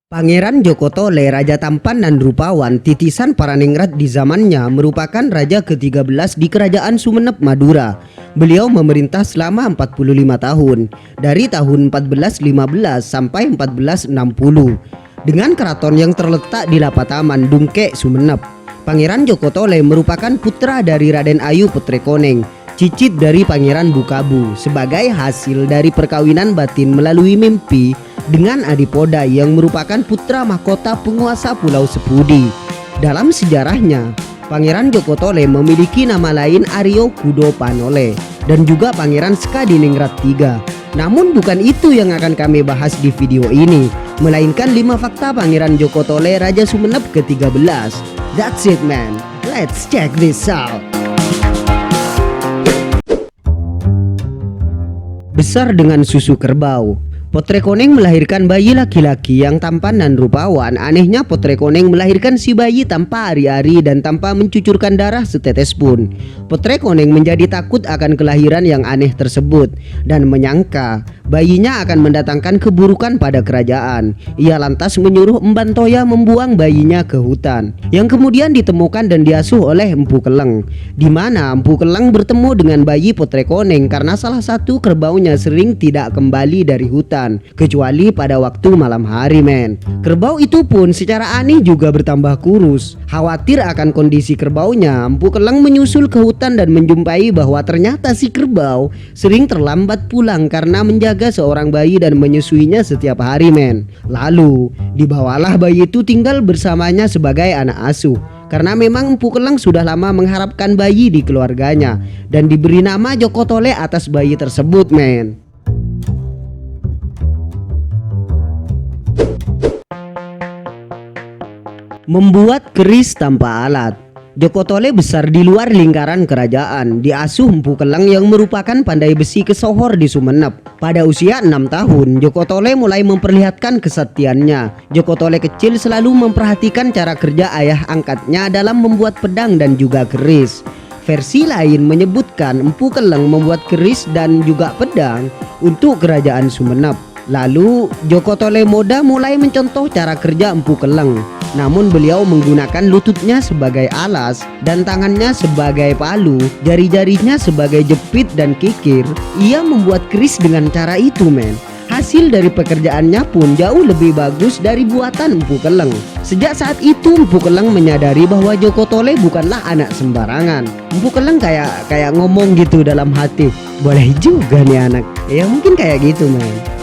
Pangeran Joko Tole, raja tampan dan rupawan, titisan para ningrat di zamannya, merupakan raja ke-13 di Kerajaan Sumeneb, Madura. Beliau memerintah selama 45 tahun, dari tahun 1415 sampai 1460, dengan keraton yang terletak di Lapataman, Dungke, Sumeneb. Pangeran Joko Tole merupakan putra dari Raden Ayu Putrekoneng, cicit dari Pangeran Bukabu, sebagai hasil dari perkawinan batin melalui mimpi dengan Adipoda yang merupakan putra mahkota penguasa Pulau Sepudi. Dalam sejarahnya, Pangeran Joko Tole memiliki nama lain Aryo Kudo Panole dan juga Pangeran Skadiningrat III. Namun bukan itu yang akan kami bahas di video ini, melainkan 5 fakta Pangeran Joko Tole, Raja Sumeneb ke-13. That's it man, let's check this out. Besar dengan susu kerbau. Putrekoneng melahirkan bayi laki-laki yang tampan dan rupawan. Anehnya Putrekoneng melahirkan si bayi tanpa ari-ari dan tanpa mencucurkan darah setetes pun. Putrekoneng menjadi takut akan kelahiran yang aneh tersebut dan menyangka bayinya akan mendatangkan keburukan pada kerajaan. Ia lantas menyuruh Emban Toya membuang bayinya ke hutan, yang kemudian ditemukan dan diasuh oleh Empu Keleng, di mana Empu Keleng bertemu dengan bayi Putrekoneng karena salah satu kerbaunya sering tidak kembali dari hutan, kecuali pada waktu malam hari men. Kerbau itu pun secara aneh juga bertambah kurus. Khawatir akan kondisi kerbaunya, Empu Keleng menyusul ke hutan dan menjumpai bahwa ternyata si kerbau sering terlambat pulang karena menjaga seorang bayi dan menyusuinya setiap hari men. Lalu dibawalah bayi itu tinggal bersamanya sebagai anak asuh, karena memang Empu Keleng sudah lama mengharapkan bayi di keluarganya, dan diberi nama Joko Tole atas bayi tersebut men. Membuat keris tanpa alat. Joko Tole besar di luar lingkaran kerajaan, diasuh Empu Keleng yang merupakan pandai besi kesohor di Sumeneb. Pada usia 6 tahun, Joko Tole mulai memperlihatkan kesaktiannya. Joko Tole kecil selalu memperhatikan cara kerja ayah angkatnya dalam membuat pedang dan juga keris. Versi lain menyebutkan Empu Keleng membuat keris dan juga pedang untuk kerajaan Sumeneb. Lalu Joko Tole Moda mulai mencontoh cara kerja Empu Keleng. Namun beliau menggunakan lututnya sebagai alas dan tangannya sebagai palu, jari-jarinya sebagai jepit dan kikir. Ia membuat keris dengan cara itu men. Hasil dari pekerjaannya pun jauh lebih bagus dari buatan Empu Keleng. Sejak saat itu Empu Keleng menyadari bahwa Joko Tole bukanlah anak sembarangan. Empu Keleng kayak ngomong gitu dalam hati, boleh juga nih anak. Ya mungkin kayak gitu men.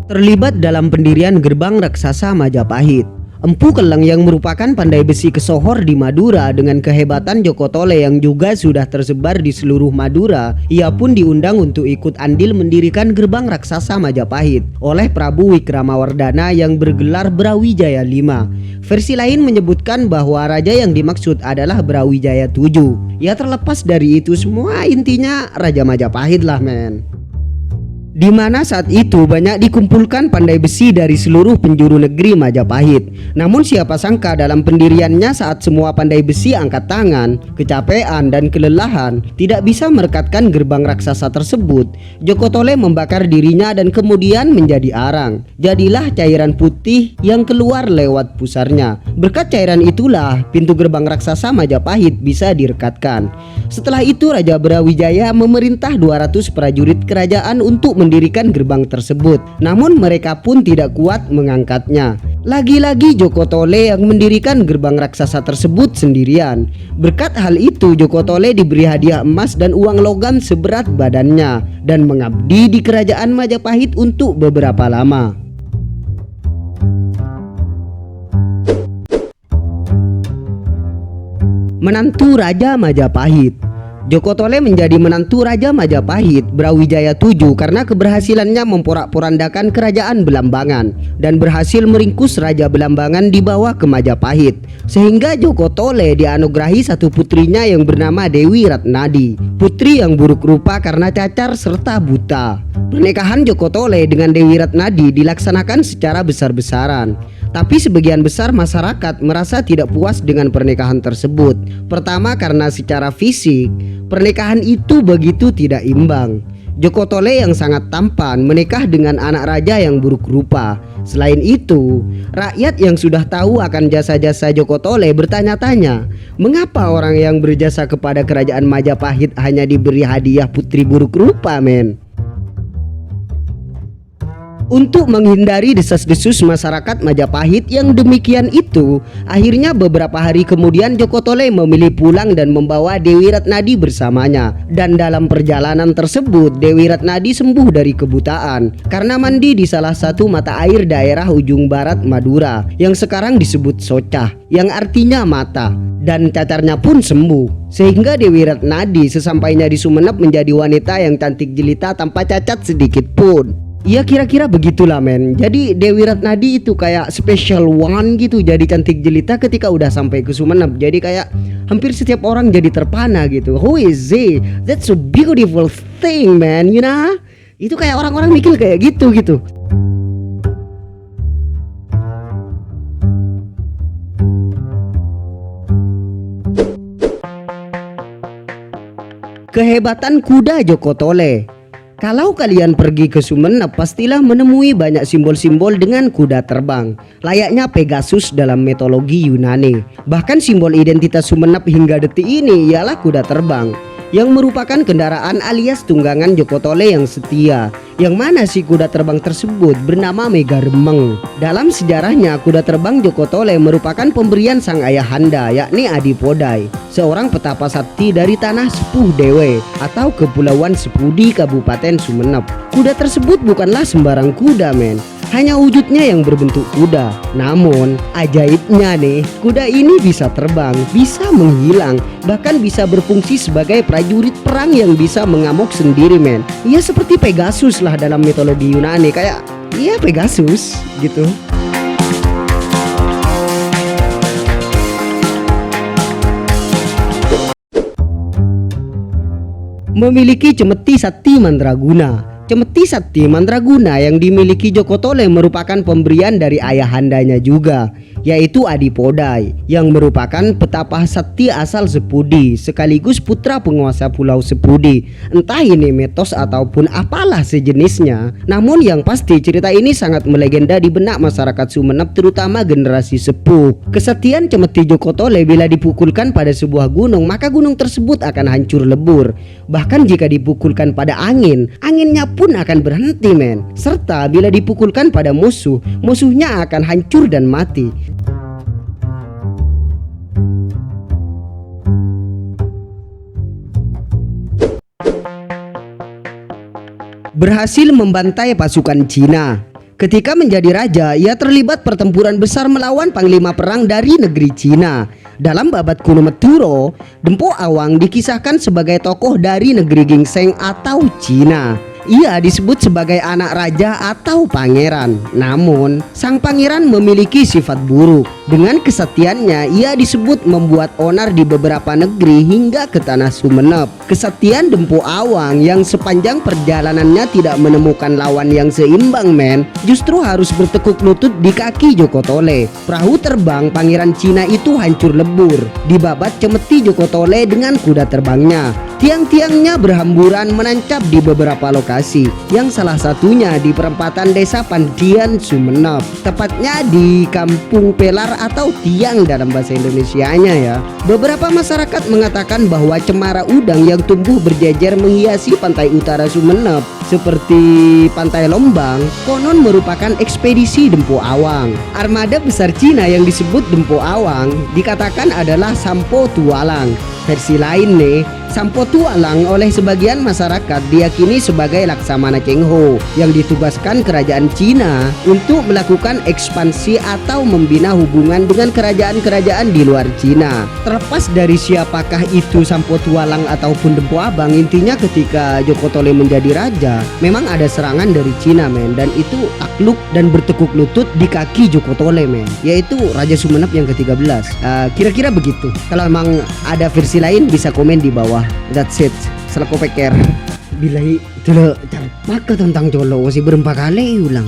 Terlibat dalam pendirian gerbang raksasa Majapahit. Empu Keleng yang merupakan pandai besi kesohor di Madura dengan kehebatan Joko Tole yang juga sudah tersebar di seluruh Madura, ia pun diundang untuk ikut andil mendirikan gerbang raksasa Majapahit oleh Prabu Wikramawardhana yang bergelar Brawijaya V. Versi lain menyebutkan bahwa raja yang dimaksud adalah Brawijaya VII. Ya terlepas dari itu semua, intinya Raja Majapahit lah men. Di mana saat itu banyak dikumpulkan pandai besi dari seluruh penjuru negeri Majapahit. Namun siapa sangka dalam pendiriannya saat semua pandai besi angkat tangan, kecapean dan kelelahan, tidak bisa merekatkan gerbang raksasa tersebut, Joko Tole membakar dirinya dan kemudian menjadi arang. Jadilah cairan putih yang keluar lewat pusarnya. Berkat cairan itulah pintu gerbang raksasa Majapahit bisa direkatkan. Setelah itu Raja Brawijaya memerintah 200 prajurit kerajaan untuk mendirikan gerbang tersebut. Namun mereka pun tidak kuat mengangkatnya. Lagi-lagi Joko Tole yang mendirikan gerbang raksasa tersebut sendirian. Berkat hal itu Joko Tole diberi hadiah emas dan uang logam seberat badannya dan mengabdi di kerajaan Majapahit untuk beberapa lama. Menantu Raja Majapahit. Joko Tole menjadi menantu Raja Majapahit Brawijaya VII karena keberhasilannya memporak-porandakan kerajaan Belambangan dan berhasil meringkus Raja Belambangan dibawa ke Majapahit, sehingga Joko Tole dianugerahi satu putrinya yang bernama Dewi Ratnadi, putri yang buruk rupa karena cacar serta buta. Pernikahan Joko Tole dengan Dewi Ratnadi dilaksanakan secara besar-besaran. Tapi sebagian besar masyarakat merasa tidak puas dengan pernikahan tersebut. Pertama, karena secara fisik pernikahan itu begitu tidak imbang. Joko Tole yang sangat tampan menikah dengan anak raja yang buruk rupa. Selain itu, rakyat yang sudah tahu akan jasa-jasa Joko Tole bertanya-tanya, mengapa orang yang berjasa kepada kerajaan Majapahit hanya diberi hadiah putri buruk rupa, men? Untuk menghindari desas-desus masyarakat Majapahit yang demikian itu, akhirnya beberapa hari kemudian Joko Tole memilih pulang dan membawa Dewi Ratnadi bersamanya. Dan dalam perjalanan tersebut, Dewi Ratnadi sembuh dari kebutaan karena mandi di salah satu mata air daerah ujung barat Madura yang sekarang disebut Socah, yang artinya mata, dan cacarnya pun sembuh. Sehingga Dewi Ratnadi sesampainya di Sumenep menjadi wanita yang cantik jelita tanpa cacat sedikit pun. Ya kira-kira begitulah, men. Jadi Dewi Ratnadi itu kayak special one gitu, jadi cantik jelita ketika udah sampai ke Sumenep. Jadi kayak hampir setiap orang jadi terpana gitu. Who is he? That's a beautiful thing, man, you know? Itu kayak orang-orang mikir kayak gitu. Kehebatan kuda Joko Tole. Kalau kalian pergi ke Sumenep, pastilah menemui banyak simbol-simbol dengan kuda terbang, layaknya Pegasus dalam mitologi Yunani. Bahkan simbol identitas Sumenep hingga detik ini ialah kuda terbang, yang merupakan kendaraan alias tunggangan Joko Tole yang setia. Yang mana si kuda terbang tersebut bernama Megaremeng. Dalam sejarahnya, kuda terbang Joko Tole merupakan pemberian sang ayahanda, yakni Adipodai, seorang petapa sakti dari tanah Sepuh Dewe atau Kepulauan Sepudi, Kabupaten Sumenep. Kuda tersebut bukanlah sembarang kuda, men. Hanya wujudnya yang berbentuk kuda. Namun ajaibnya nih, kuda ini bisa terbang, bisa menghilang, bahkan bisa berfungsi sebagai prajurit perang yang bisa mengamuk sendiri, men. Ya seperti Pegasus lah dalam mitologi Yunani, kayak ya Pegasus gitu. Memiliki cemeti sakti mandraguna. Cemeti sakti mandraguna yang dimiliki Joko Tole merupakan pemberian dari ayahandanya juga, yaitu Adipodai, yang merupakan petapa sakti asal Sepudi sekaligus putra penguasa Pulau Sepudi. Entah ini mitos ataupun apalah sejenisnya, namun yang pasti cerita ini sangat melegenda di benak masyarakat Sumenep, terutama generasi sepuh. Kesetiaan cemeti Joko Tole bila dipukulkan pada sebuah gunung, maka gunung tersebut akan hancur lebur. Bahkan jika dipukulkan pada angin, anginnya pun akan berhenti, men. Serta bila dipukulkan pada musuh, musuhnya akan hancur dan mati. Berhasil membantai pasukan Cina. Ketika menjadi raja, ia terlibat pertempuran besar melawan panglima perang dari negeri Cina. Dalam babat kuno Meturo, Dempo Awang dikisahkan sebagai tokoh dari negeri Gingseng atau Cina. Ia disebut sebagai anak raja atau pangeran. Namun, sang pangeran memiliki sifat buruk. Dengan kesetiaannya, ia disebut membuat onar di beberapa negeri hingga ke tanah Sumenep. Kesetiaan Dempo Awang yang sepanjang perjalanannya tidak menemukan lawan yang seimbang, men, justru harus bertekuk lutut di kaki Joko Tole. Perahu terbang pangeran Cina itu hancur lebur, dibabat cemeti Joko Tole dengan kuda terbangnya. Tiang-tiangnya berhamburan menancap di beberapa lokasi, yang salah satunya di perempatan desa Pandian Sumenep, tepatnya di Kampung Pelar atau Tiang dalam bahasa Indonesianya ya. Beberapa masyarakat mengatakan bahwa cemara udang yang tumbuh berjejer menghiasi pantai utara Sumenep seperti Pantai Lombang konon merupakan ekspedisi Dempo Awang. Armada besar Cina yang disebut Dempo Awang dikatakan adalah Sampo Tualang. Versi lain nih, Sampo Tualang oleh sebagian masyarakat diyakini sebagai Laksamana Cheng Ho yang ditugaskan kerajaan Cina untuk melakukan ekspansi atau membina hubungan dengan kerajaan-kerajaan di luar Cina. Terlepas dari siapakah itu Sampo Tualang ataupun Dempo Abang, intinya ketika Joko Tole menjadi raja, memang ada serangan dari Cina, men, dan itu takluk dan bertekuk lutut di kaki Joko Tole, men, yaitu Raja Sumenep yang ke-13. Kira-kira begitu. Kalau memang ada versi lain bisa komen di bawah. That's it. Selaku peker. Bilahi dulu maka tentang colo masih berempat kali ulang.